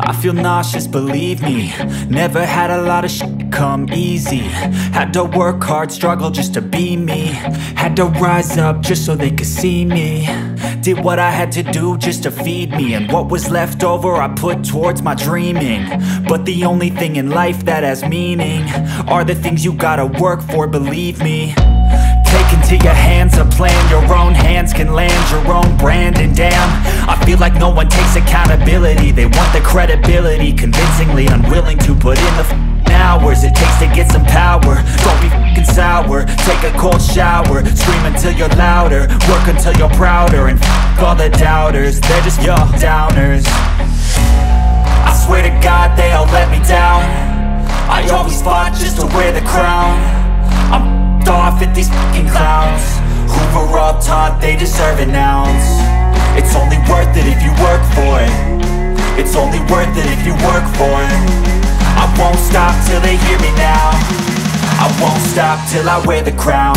I feel nauseous, believe me. Never had a lot of shit come easy. Had to work hard, struggle just to be me. Had to rise up just so they could see me. Did what I had to do just to feed me. And what was left over I put towards my dreaming. But the only thing in life that has meaning are the things you gotta work for, believe me. Take into your hands a plan. Your own hands can land your own brand. And damn, I feel like no one takes accountability. They want the credibility, convincingly unwilling to put in the hours it takes to get some power. Don't be f***ing sour. Take a cold shower. Scream until you're louder. Work until you're prouder. And f*** all the doubters, they're just your downers. I swear to God they all let me down. I always fought just to wear the crown. I'm off at these fucking clowns who were all taught they deserve an ounce. It's only worth it if you work for it. It's only worth it if you work for it. I won't stop till they hear me now. I won't stop till I wear the crown.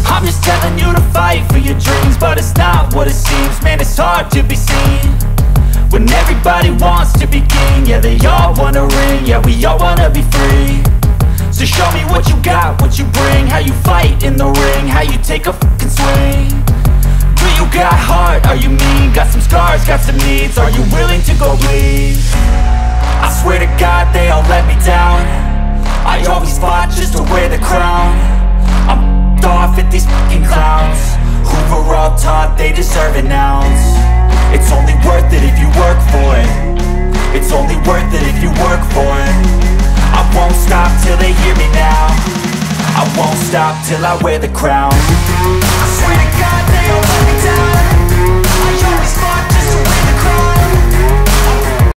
I'm just telling you to fight for your dreams, but it's not what it seems. Man, it's hard to be seen when everybody wants to be king. Yeah, they all wanna ring, yeah, we all wanna be free. So show me what you got, what you bring. How you fight in the ring, how you take a fucking swing. Do you got heart, are you mean? Got some scars, got some needs, are you willing to go bleed? I swear to God they all let me down. I always fought just to wear the crown. I'm off at these fucking clowns who were all taught they deserve an ounce. It's only worth it if you work for it. It's only worth it if you work for it. I won't stop till they hear me now. I won't stop till I wear the crown. I swear